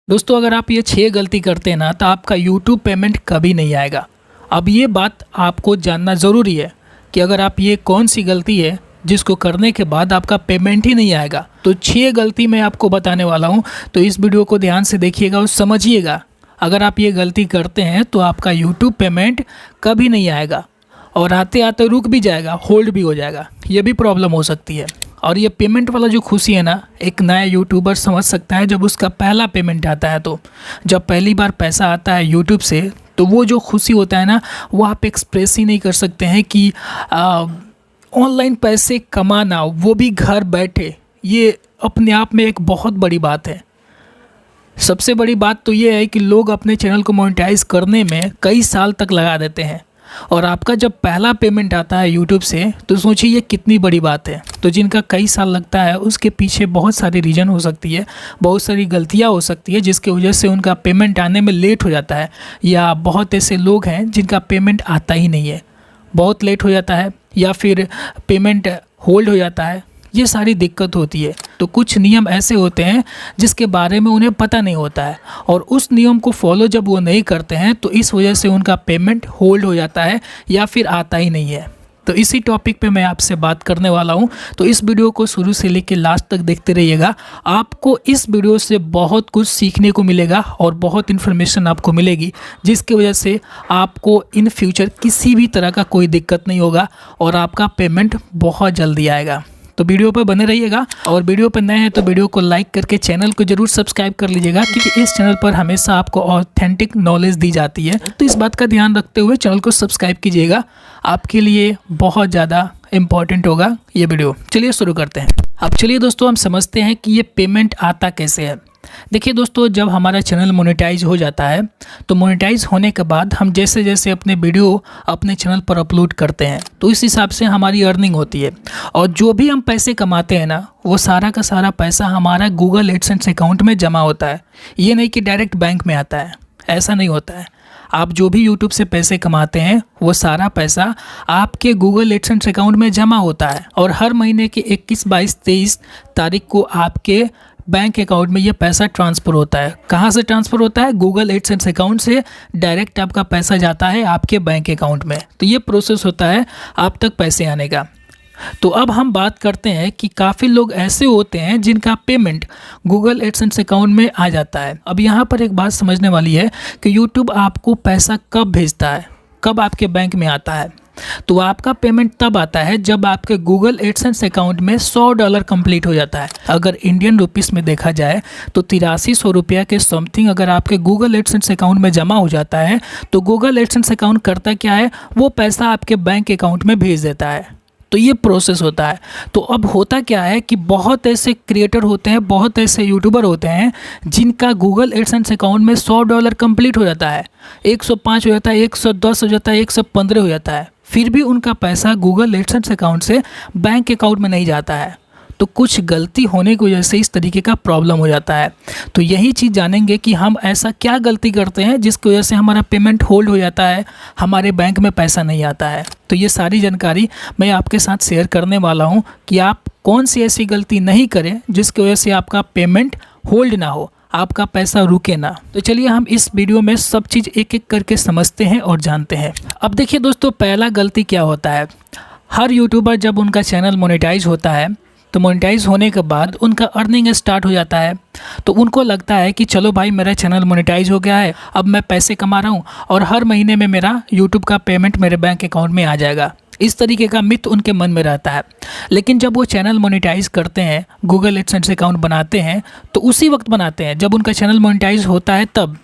दोस्तों अगर आप ये 6 गलती करते हैं ना तो आपका यूट्यूब पेमेंट कभी नहीं आएगा। अब ये बात आपको जानना ज़रूरी है कि अगर आप ये कौन सी गलती है जिसको करने के बाद आपका पेमेंट ही नहीं आएगा। तो 6 गलती मैं आपको बताने वाला हूँ, तो इस वीडियो को ध्यान से देखिएगा और समझिएगा। अगर आप ये गलती करते हैं तो आपका यूट्यूब पेमेंट कभी नहीं आएगा और आते आते रुक भी जाएगा, होल्ड भी हो जाएगा, ये भी प्रॉब्लम हो सकती है। और ये पेमेंट वाला जो खुशी है ना, एक नया यूट्यूबर समझ सकता है जब उसका पहला पेमेंट आता है। तो जब पहली बार पैसा आता है यूट्यूब से तो वो जो खुशी होता है ना, वो आप एक्सप्रेस ही नहीं कर सकते हैं कि ऑनलाइन पैसे कमाना, वो भी घर बैठे, ये अपने आप में एक बहुत बड़ी बात है। सबसे बड़ी बात तो ये है कि लोग अपने चैनल को मोनेटाइज करने में कई साल तक लगा देते हैं और आपका जब पहला पेमेंट आता है यूट्यूब से तो सोचिए ये कितनी बड़ी बात है। तो जिनका कई साल लगता है उसके पीछे बहुत सारी रीज़न हो सकती है, बहुत सारी गलतियां हो सकती है जिसकी वजह से उनका पेमेंट आने में लेट हो जाता है, या बहुत ऐसे लोग हैं जिनका पेमेंट आता ही नहीं है, बहुत लेट हो जाता है, या फिर पेमेंट होल्ड हो जाता है। ये सारी दिक्कत होती है। तो कुछ नियम ऐसे होते हैं जिसके बारे में उन्हें पता नहीं होता है और उस नियम को फॉलो जब वो नहीं करते हैं तो इस वजह से उनका पेमेंट होल्ड हो जाता है या फिर आता ही नहीं है। तो इसी टॉपिक पे मैं आपसे बात करने वाला हूँ। तो इस वीडियो को शुरू से लेकर लास्ट तक देखते रहिएगा। आपको इस वीडियो से बहुत कुछ सीखने को मिलेगा और बहुत इन्फॉर्मेशन आपको मिलेगी जिसकी वजह से आपको इन फ्यूचर किसी भी तरह का कोई दिक्कत नहीं होगा और आपका पेमेंट बहुत जल्दी आएगा। तो वीडियो पर बने रहिएगा और वीडियो पर नए हैं तो वीडियो को लाइक करके चैनल को जरूर सब्सक्राइब कर लीजिएगा, क्योंकि इस चैनल पर हमेशा आपको ऑथेंटिक नॉलेज दी जाती है। तो इस बात का ध्यान रखते हुए चैनल को सब्सक्राइब कीजिएगा, आपके लिए बहुत ज़्यादा इम्पॉर्टेंट होगा ये वीडियो। चलिए शुरू करते हैं। अब चलिए दोस्तों हम समझते हैं कि ये पेमेंट आता कैसे है। देखिए दोस्तों, जब हमारा चैनल मोनेटाइज हो जाता है तो मोनेटाइज होने के बाद हम जैसे जैसे अपने वीडियो अपने चैनल पर अपलोड करते हैं तो इस हिसाब से हमारी अर्निंग होती है और जो भी हम पैसे कमाते हैं ना, वो सारा का सारा पैसा हमारा गूगल एडसेंस अकाउंट में जमा होता है। ये नहीं कि डायरेक्ट बैंक में आता है, ऐसा नहीं होता है। आप जो भी यूट्यूब से पैसे कमाते हैं वो सारा पैसा आपके गूगल एडसेंस अकाउंट में जमा होता है और हर महीने के 21, 22, 23 तारीख को आपके बैंक अकाउंट में ये पैसा ट्रांसफ़र होता है। कहाँ से ट्रांसफ़र होता है? गूगल एडसेंस अकाउंट से डायरेक्ट आपका पैसा जाता है आपके बैंक अकाउंट में। तो ये प्रोसेस होता है आप तक पैसे आने का। तो अब हम बात करते हैं कि काफ़ी लोग ऐसे होते हैं जिनका पेमेंट गूगल एडसेंस अकाउंट में आ जाता है। अब यहाँ पर एक बात समझने वाली है कि यूट्यूब आपको पैसा कब भेजता है, कब आपके बैंक में आता है। तो आपका पेमेंट तब आता है जब आपके गूगल एडसेंस अकाउंट में $100 कंप्लीट हो जाता है। अगर इंडियन रुपीस में देखा जाए तो 8300 रुपया के समथिंग अगर आपके गूगल एडसेंस अकाउंट में जमा हो जाता है तो गूगल एडसेंस अकाउंट करता क्या है, वो पैसा आपके बैंक अकाउंट में भेज देता है। तो ये प्रोसेस होता है। तो अब होता क्या है कि बहुत ऐसे क्रिएटर होते हैं, बहुत ऐसे यूट्यूबर होते हैं जिनका गूगल एडसेंस अकाउंट में $100 कंप्लीट हो जाता है, 105 हो जाता है, 110 हो जाता है, 115 हो जाता है, फिर भी उनका पैसा गूगल एडसेंस अकाउंट से बैंक अकाउंट में नहीं जाता है। तो कुछ गलती होने की वजह से इस तरीके का प्रॉब्लम हो जाता है। तो यही चीज़ जानेंगे कि हम ऐसा क्या गलती करते हैं जिसकी वजह से हमारा पेमेंट होल्ड हो जाता है, हमारे बैंक में पैसा नहीं आता है। तो ये सारी जानकारी मैं आपके साथ शेयर करने वाला हूँ कि आप कौन सी ऐसी गलती नहीं करें जिसकी वजह से आपका पेमेंट होल्ड ना हो, आपका पैसा रुके ना। तो चलिए हम इस वीडियो में सब चीज़ एक एक करके समझते हैं और जानते हैं। अब देखिए दोस्तों, पहला गलती क्या होता है, हर यूट्यूबर जब उनका चैनल मोनेटाइज होता है तो मोनेटाइज होने के बाद उनका अर्निंग स्टार्ट हो जाता है। तो उनको लगता है कि चलो भाई मेरा चैनल मोनेटाइज हो गया है, अब मैं पैसे कमा रहा हूँ और हर महीने में मेरा यूट्यूब का पेमेंट मेरे बैंक अकाउंट में आ जाएगा। इस तरीके का मिथ उनके मन में रहता है। लेकिन जब वो चैनल मोनेटाइज करते हैं, गूगल एडसेंस अकाउंट बनाते हैं, तो उसी वक्त बनाते हैं जब उनका चैनल मोनेटाइज होता है। तब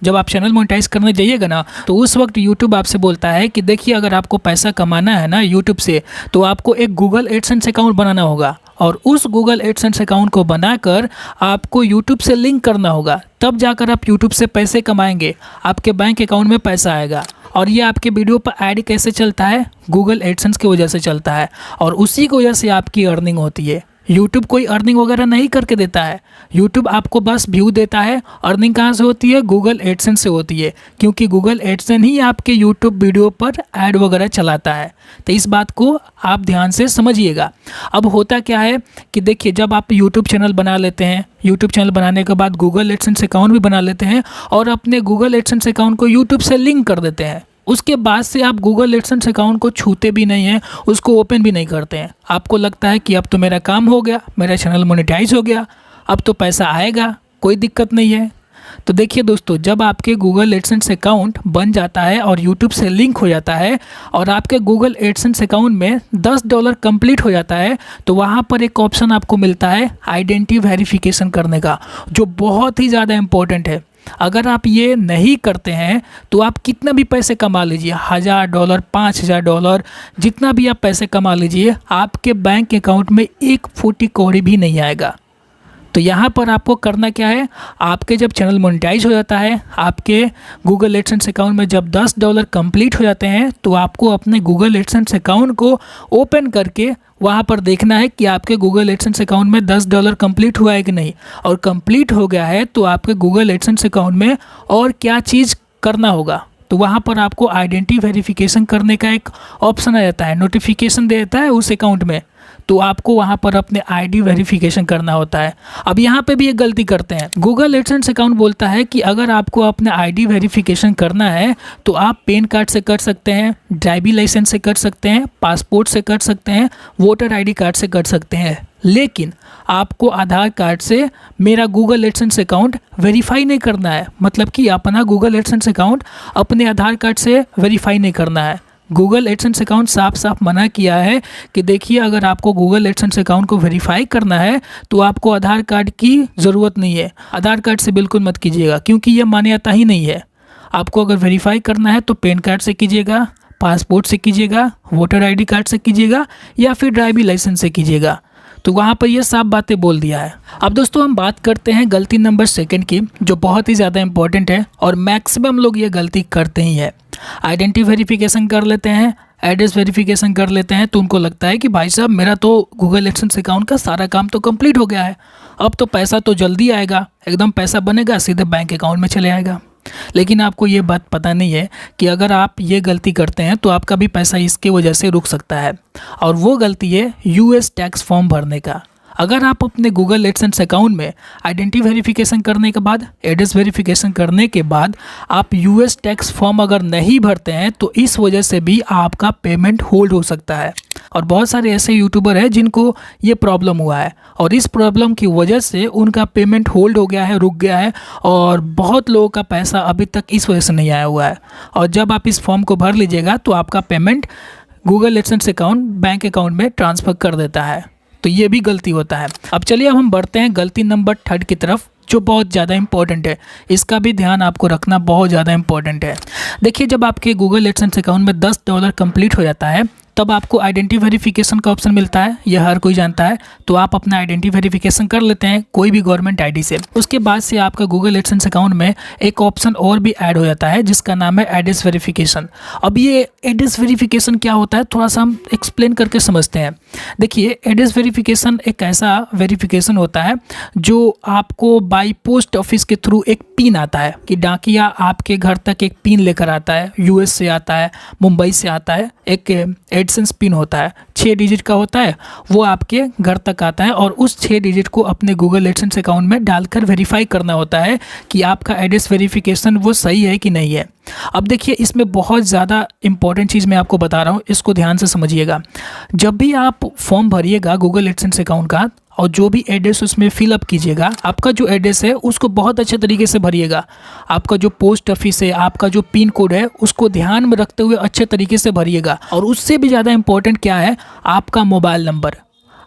जब आप चैनल मोनेटाइज करने जाइएगा ना तो उस वक्त यूट्यूब आपसे बोलता है कि देखिए अगर आपको पैसा कमाना है ना यूट्यूब से तो आपको एक गूगल एडसेंस अकाउंट बनाना होगा और उस गूगल एडसेंस अकाउंट को बनाकर आपको यूट्यूब से लिंक करना होगा, तब जाकर आप यूट्यूब से पैसे कमाएंगे, आपके बैंक अकाउंट में पैसा आएगा। और ये आपके वीडियो पर ऐड कैसे चलता है? गूगल एडसेंस की वजह से चलता है और उसी की वजह से आपकी अर्निंग होती है। यूट्यूब कोई अर्निंग वगैरह नहीं करके देता है। यूट्यूब आपको बस व्यू देता है। अर्निंग कहाँ से होती है? गूगल एडसेंस से होती है, क्योंकि गूगल एडसेंस ही आपके यूट्यूब वीडियो पर ऐड वगैरह चलाता है। तो इस बात को आप ध्यान से समझिएगा। अब होता क्या है कि देखिए, जब आप यूट्यूब चैनल बना लेते हैं, यूट्यूब चैनल बनाने के बाद गूगल एडसेंस अकाउंट भी बना लेते हैं और अपने गूगल एडसेंस अकाउंट को यूट्यूब से लिंक कर देते हैं। उसके बाद से आप गूगल एडसेंस अकाउंट को छूते भी नहीं हैं, उसको ओपन भी नहीं करते हैं। आपको लगता है कि अब तो मेरा काम हो गया, मेरा चैनल मोनेटाइज हो गया, अब तो पैसा आएगा, कोई दिक्कत नहीं है। तो देखिए दोस्तों, जब आपके गूगल एडसेंस अकाउंट बन जाता है और यूट्यूब से लिंक हो जाता है और आपके गूगल एडसेंस अकाउंट में $10 कंप्लीट हो जाता है, तो वहाँ पर एक ऑप्शन आपको मिलता है आइडेंटिटी वेरिफिकेशन करने का, जो बहुत ही ज़्यादा इम्पोर्टेंट है। अगर आप ये नहीं करते हैं तो आप कितना भी पैसे कमा लीजिए, $1000, $5000, जितना भी आप पैसे कमा लीजिए, आपके बैंक अकाउंट में एक फूटी कौड़ी भी नहीं आएगा। तो यहाँ पर आपको करना क्या है, आपके जब चैनल मोनेटाइज हो जाता है, आपके गूगल एडसेंस अकाउंट में जब $10 कंप्लीट हो जाते हैं, तो आपको अपने गूगल एडसेंस अकाउंट को ओपन करके वहाँ पर देखना है कि आपके गूगल एडसेंस अकाउंट में $10 कंप्लीट हुआ है कि नहीं। और कंप्लीट हो गया है तो आपके गूगल एडसेंस अकाउंट में और क्या चीज़ करना होगा, तो वहाँ पर आपको आइडेंटिटी वेरिफिकेशन करने का एक ऑप्शन आ जाता है, नोटिफिकेशन देता है उस अकाउंट में। तो आपको वहाँ पर अपने आईडी वेरिफिकेशन करना होता है। अब यहाँ पे भी एक गलती करते हैं, गूगल एडसेंस अकाउंट बोलता है कि अगर आपको अपने आईडी वेरिफिकेशन करना है तो आप पैन कार्ड से कर सकते हैं, ड्राइविंग लाइसेंस से कर सकते हैं, पासपोर्ट से कर सकते हैं, वोटर आईडी कार्ड से कर सकते हैं, लेकिन आपको आधार कार्ड से मेरा गूगल एडसेंस अकाउंट वेरीफाई नहीं करना है। मतलब कि अपना गूगल एडसेंस अकाउंट अपने आधार कार्ड से वेरीफाई नहीं करना है। गूगल एडसेंस अकाउंट साफ साफ मना किया है कि देखिए, अगर आपको गूगल एडसेंस अकाउंट को वेरीफाई करना है तो आपको आधार कार्ड की ज़रूरत नहीं है। आधार कार्ड से बिल्कुल मत कीजिएगा, क्योंकि ये मान्यता ही नहीं है। आपको अगर वेरीफाई करना है तो पैन कार्ड से कीजिएगा, पासपोर्ट से कीजिएगा, वोटर आईडी कार्ड से कीजिएगा या फिर ड्राइविंग लाइसेंस से कीजिएगा। तो वहाँ पर ये साफ बातें बोल दिया है। अब दोस्तों, हम बात करते हैं गलती नंबर 2 की, जो बहुत ही ज़्यादा इंपॉर्टेंट है और मैक्सिमम लोग ये गलती करते ही है। आइडेंटिटी वेरिफिकेशन कर लेते हैं, एड्रेस वेरिफिकेशन कर लेते हैं, तो उनको लगता है कि भाई साहब मेरा तो गूगल एडसेंस अकाउंट का सारा काम तो कंप्लीट हो गया है, अब तो पैसा तो जल्दी आएगा, एकदम पैसा बनेगा, सीधे बैंक अकाउंट में चले आएगा। लेकिन आपको ये बात पता नहीं है कि अगर आप ये गलती करते हैं तो आपका भी पैसा इसके वजह से रुक सकता है। और वो गलती है यूएस टैक्स फॉर्म भरने का। अगर आप अपने गूगल एडसेंस अकाउंट में आइडेंटिटी वेरिफिकेशन करने के बाद, एड्रेस वेरिफिकेशन करने के बाद आप यूएस टैक्स फॉर्म अगर नहीं भरते हैं तो इस वजह से भी आपका पेमेंट होल्ड हो सकता है। और बहुत सारे ऐसे यूट्यूबर हैं जिनको ये प्रॉब्लम हुआ है और इस प्रॉब्लम की वजह से उनका पेमेंट होल्ड हो गया है, रुक गया है, और बहुत लोगों का पैसा अभी तक इस वजह से नहीं आया हुआ है। और जब आप इस फॉर्म को भर लीजिएगा तो आपका payment Google AdSense account bank account में ट्रांसफ़र कर देता है। तो ये भी गलती होता है। अब चलिए अब हम बढ़ते हैं गलती नंबर 3 की तरफ, जो बहुत ज़्यादा इंपॉर्टेंट है। इसका भी ध्यान आपको रखना बहुत ज़्यादा इंपॉर्टेंट है। देखिए, जब आपके गूगल एडसेंस अकाउंट में $10 कंप्लीट हो जाता है तब आपको आइडेंटिटी वेरिफिकेशन का ऑप्शन मिलता है, यह हर कोई जानता है। तो आप अपना आइडेंटिटी वेरिफिकेशन कर लेते हैं कोई भी गवर्नमेंट आईडी से। उसके बाद से आपका गूगल एडसेंस अकाउंट में एक ऑप्शन और भी ऐड हो जाता है जिसका नाम है एड्रेस वेरिफिकेशन। अब ये एड्रेस वेरिफिकेशन क्या होता है, थोड़ा सा हम एक्सप्लेन करके समझते हैं। देखिए, एड्रेस वेरिफिकेशन एक ऐसा वेरिफिकेशन होता है जो आपको बाई पोस्ट ऑफिस के थ्रू एक पिन आता है कि डाकिया आपके घर तक एक पिन लेकर आता है। यूएस से आता है, मुंबई से आता है, एक एडसेंस पिन होता है, 6 डिजिट का होता है, वो आपके घर तक आता है और उस 6 डिजिट को अपने गूगल एडसेंस अकाउंट में डालकर वेरीफाई करना होता है कि आपका एड्रेस वेरिफिकेशन वो सही है कि नहीं है। अब देखिए, इसमें बहुत ज़्यादा इंपॉर्टेंट चीज़ मैं आपको बता रहा हूँ, इसको ध्यान से समझिएगा। जब भी आप फॉर्म भरिएगा गूगल एडसेंस अकाउंट का और जो भी एड्रेस उसमें फिलअप कीजिएगा, आपका जो एड्रेस है उसको बहुत अच्छे तरीके से भरिएगा। आपका जो पोस्ट ऑफिस है, आपका जो पिन कोड है, उसको ध्यान में रखते हुए अच्छे तरीके से भरिएगा। और उससे भी ज़्यादा इंपॉर्टेंट क्या है, आपका मोबाइल नंबर।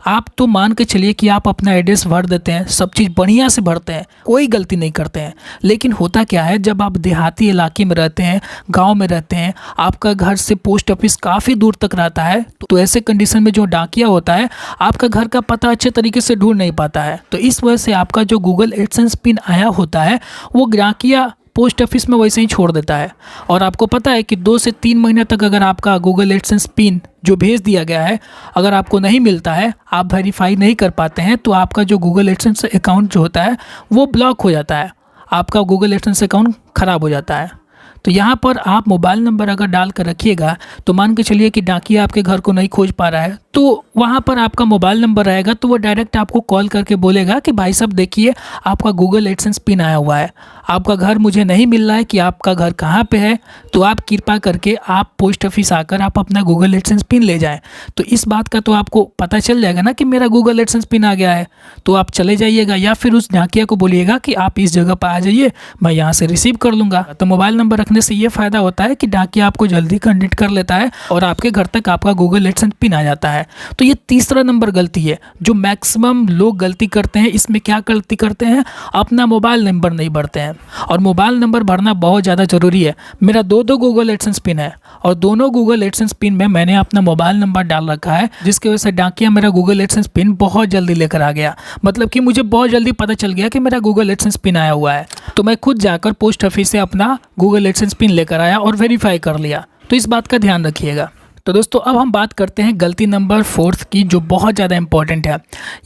आप तो मान के चलिए कि आप अपना एड्रेस भर देते हैं, सब चीज़ बढ़िया से भरते हैं, कोई गलती नहीं करते हैं। लेकिन होता क्या है, जब आप देहाती इलाके में रहते हैं, गांव में रहते हैं, आपका घर से पोस्ट ऑफिस काफ़ी दूर तक रहता है, तो ऐसे कंडीशन में जो डाकिया होता है आपका घर का पता अच्छे तरीके से ढूंढ नहीं पाता है। तो इस वजह से आपका जो गूगल एडसेंस पिन आया होता है वो डाकिया पोस्ट ऑफिस में वैसे ही छोड़ देता है। और आपको पता है कि 2 से 3 महीने तक अगर आपका गूगल एडसेंस पिन जो भेज दिया गया है अगर आपको नहीं मिलता है, आप वेरीफाई नहीं कर पाते हैं, तो आपका जो गूगल एडसेंस अकाउंट जो होता है वो ब्लॉक हो जाता है, आपका गूगल एडसेंस अकाउंट ख़राब हो जाता है। तो यहाँ पर आप मोबाइल नंबर अगर डाल कर रखिएगा तो मान के चलिए कि डाकिया आपके घर को नहीं खोज पा रहा है, तो वहाँ पर आपका मोबाइल नंबर रहेगा, तो वो डायरेक्ट आपको कॉल करके बोलेगा कि भाई साहब देखिए आपका गूगल एडसेंस पिन आया हुआ है, आपका घर मुझे नहीं मिल रहा है कि आपका घर कहाँ पे है, तो आप कृपा करके आप पोस्ट ऑफिस आकर आप अपना गूगल एडसेंस पिन ले जाएं। तो इस बात का तो आपको पता चल जाएगा ना कि मेरा गूगल एडसेंस पिन आ गया है, तो आप चले जाइएगा या फिर उस डाकिया को बोलिएगा कि आप इस जगह पर आ जाइए, मैं यहाँ से रिसीव कर लूँगा। तो मोबाइल नंबर रखने से ये फ़ायदा होता है कि डाकिया आपको जल्दी कनेक्ट कर लेता है और आपके घर तक आपका गूगल एडसेंस पिन आ जाता है। तो ये तीसरा नंबर गलती है जो मैक्सिमम लोग गलती करते हैं। इसमें क्या गलती करते हैं, अपना मोबाइल नंबर नहीं भरते हैं, और मोबाइल नंबर भरना बहुत ज़्यादा ज़रूरी है। मेरा 2 गूगल एडसेंस पिन है और दोनों गूगल एडसेंस पिन में मैंने अपना मोबाइल नंबर डाल रखा है, जिसकी वजह से डाकिया मेरा गूगल एडसेंस पिन बहुत जल्दी लेकर आ गया। मतलब कि मुझे बहुत जल्दी पता चल गया कि मेरा गूगल एडसेंस पिन आया हुआ है, तो मैं खुद जाकर पोस्ट ऑफिस से अपना गूगल एडसेंस पिन लेकर आया और वेरीफाई कर लिया। तो इस बात का ध्यान रखिएगा। तो दोस्तों अब हम बात करते हैं गलती नंबर 4 की, जो बहुत ज़्यादा इंपॉर्टेंट है।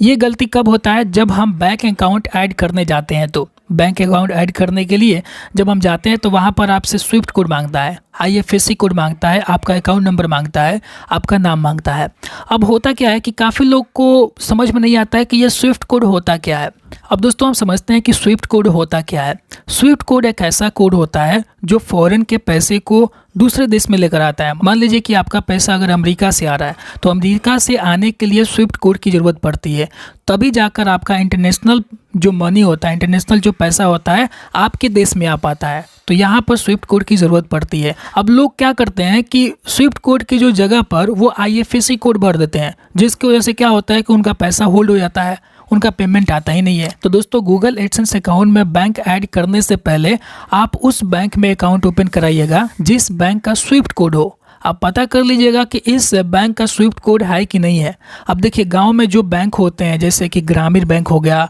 ये गलती कब होता है, जब हम बैंक अकाउंट ऐड करने जाते हैं। तो बैंक अकाउंट ऐड करने के लिए जब हम जाते हैं तो वहाँ पर आपसे स्विफ्ट कोड मांगता है, IFSC कोड मांगता है, आपका अकाउंट नंबर मांगता है, आपका नाम मांगता है। अब होता क्या है कि काफ़ी लोग को समझ में नहीं आता है कि ये स्विफ्ट कोड होता क्या है। अब दोस्तों हम समझते हैं कि स्विफ्ट कोड होता क्या है। स्विफ्ट कोड एक ऐसा कोड होता है जो फॉरेन के पैसे को दूसरे देश में लेकर आता है। मान लीजिए कि आपका पैसा अगर अमेरिका से आ रहा है, तो अमेरिका से आने के लिए स्विफ्ट कोड की ज़रूरत पड़ती है, तभी जाकर आपका इंटरनेशनल जो मनी होता है, इंटरनेशनल जो पैसा होता है आपके देश में आ पाता है। तो यहाँ पर स्विफ्ट कोड की ज़रूरत पड़ती है। अब लोग क्या करते हैं कि स्विफ्ट कोड की जो जगह पर वो IFSC कोड भर देते हैं, जिसकी वजह से क्या होता है कि उनका पैसा होल्ड हो जाता है, उनका पेमेंट आता ही नहीं है। तो दोस्तों गूगल एडसेंस अकाउंट में बैंक ऐड करने से पहले आप उस बैंक में अकाउंट ओपन कराइएगा जिस बैंक का स्विफ्ट कोड हो। आप पता कर लीजिएगा कि इस बैंक का स्विफ्ट कोड है कि नहीं है। अब देखिए गांव में जो बैंक होते हैं जैसे कि ग्रामीण बैंक हो गया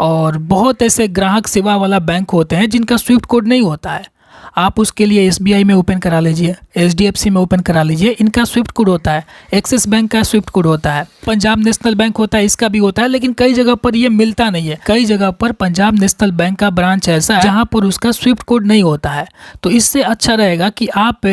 और बहुत ऐसे ग्राहक सेवा वाला बैंक होते हैं जिनका स्विफ्ट कोड नहीं होता है, आप उसके लिए SBI में ओपन करा लीजिए, HDFC में ओपन करा लीजिए, इनका स्विफ्ट कोड होता है। एक्सिस बैंक का स्विफ्ट कोड होता है, पंजाब नेशनल बैंक होता है, इसका भी होता है, लेकिन कई जगह पर ये मिलता नहीं है। कई जगह पर पंजाब नेशनल बैंक का ब्रांच ऐसा है जहाँ पर उसका स्विफ्ट कोड नहीं होता है। तो इससे अच्छा रहेगा कि आप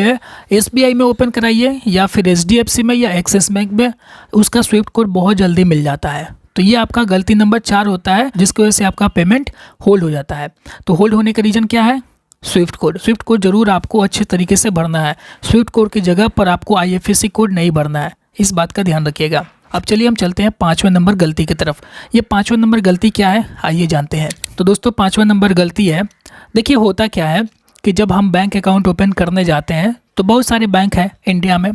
SBI में ओपन कराइए या फिर HDFC में या एक्सिस बैंक में, उसका स्विफ्ट कोड बहुत जल्दी मिल जाता है। तो ये आपका गलती नंबर 4 होता है, जिसकी वजह से आपका पेमेंट होल्ड हो जाता है। तो होल्ड होने का रीज़न क्या है, स्विफ्ट कोड। स्विफ्ट कोड जरूर आपको अच्छे तरीके से भरना है। स्विफ्ट कोड की जगह पर आपको IFSC कोड नहीं भरना है, इस बात का ध्यान रखिएगा। अब चलिए हम चलते हैं 5वें नंबर गलती की तरफ। ये 5वें नंबर गलती क्या है, आइए जानते हैं। तो दोस्तों 5वां नंबर गलती है, देखिए होता क्या है कि जब हम बैंक अकाउंट ओपन करने जाते हैं तो बहुत सारे बैंक हैं इंडिया में,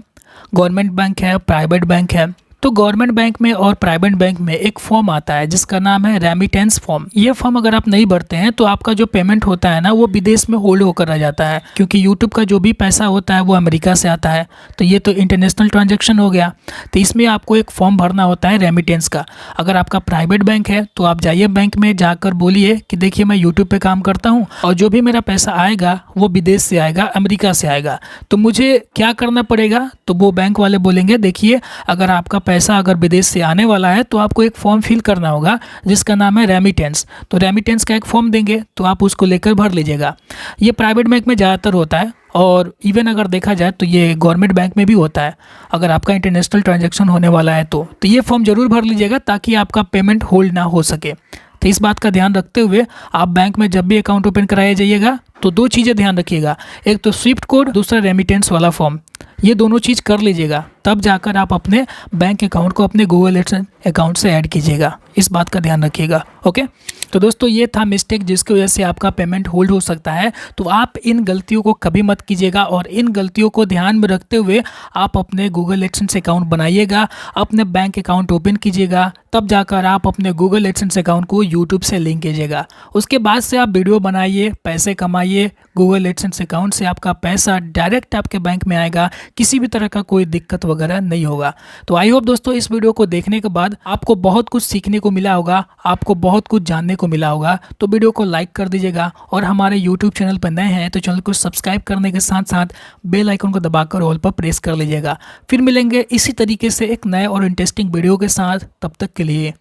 गवर्नमेंट बैंक है, प्राइवेट बैंक है। तो गवर्नमेंट बैंक में और प्राइवेट बैंक में एक फॉर्म आता है जिसका नाम है रेमिटेंस फॉर्म। ये फॉर्म अगर आप नहीं भरते हैं तो आपका जो पेमेंट होता है ना वो विदेश में होल्ड होकर रह जाता है, क्योंकि यूट्यूब का जो भी पैसा होता है वो अमेरिका से आता है। तो ये तो इंटरनेशनल ट्रांजैक्शन हो गया। तो इसमें आपको एक फॉर्म भरना होता है रेमिटेंस का। अगर आपका प्राइवेट बैंक है तो आप जाइए बैंक में जाकर बोलिए कि देखिए मैं यूट्यूब पे काम करता हूँ और जो भी मेरा पैसा आएगा वो विदेश से आएगा, अमेरिका से आएगा, तो मुझे क्या करना पड़ेगा। तो वो बैंक वाले बोलेंगे देखिए अगर आपका पैसा अगर विदेश से आने वाला है तो आपको एक फॉर्म फिल करना होगा जिसका नाम है रेमिटेंस। तो रेमिटेंस का एक फॉर्म देंगे तो आप उसको लेकर भर लीजिएगा। ये प्राइवेट बैंक में ज़्यादातर होता है और इवन अगर देखा जाए तो ये गवर्नमेंट बैंक में भी होता है। अगर आपका इंटरनेशनल ट्रांजैक्शन होने वाला है तो ये फॉर्म जरूर भर लीजिएगा ताकि आपका पेमेंट होल्ड ना हो सके। तो इस बात का ध्यान रखते हुए आप बैंक में जब भी अकाउंट ओपन कराया जाइएगा तो 2 चीज़ें ध्यान रखिएगा, एक तो स्विफ्ट कोड, दूसरा रेमिटेंस वाला फॉर्म। ये दोनों चीज़ कर लीजिएगा, तब जाकर आप अपने बैंक अकाउंट को अपने गूगल एडसेंस अकाउंट से ऐड कीजिएगा। इस बात का ध्यान रखिएगा। ओके, तो दोस्तों ये था मिस्टेक जिसकी वजह से आपका पेमेंट होल्ड हो सकता है। तो आप इन गलतियों को कभी मत कीजिएगा और इन गलतियों को ध्यान में रखते हुए आप अपने गूगल एडसेंस अकाउंट बनाइएगा, अपने बैंक अकाउंट ओपन कीजिएगा, तब जाकर आप अपने गूगल एडसेंस अकाउंट को यूट्यूब से लिंक कीजिएगा। उसके बाद से आप वीडियो बनाइए, पैसे कमाइए। गूगल एडसेंस अकाउंट से आपका पैसा डायरेक्ट आपके बैंक में आएगा, किसी भी तरह का कोई दिक्कत वगैरह वगैरह नहीं होगा। तो आई होप दोस्तों इस वीडियो को देखने के बाद आपको बहुत कुछ सीखने को मिला होगा, आपको बहुत कुछ जानने को मिला होगा। तो वीडियो को लाइक कर दीजिएगा और हमारे यूट्यूब चैनल पर नए हैं तो चैनल को सब्सक्राइब करने के साथ साथ बेल आइकन को दबाकर ऑल पर प्रेस कर लीजिएगा। फिर मिलेंगे इसी तरीके से एक नए और इंटरेस्टिंग वीडियो के साथ, तब तक के लिए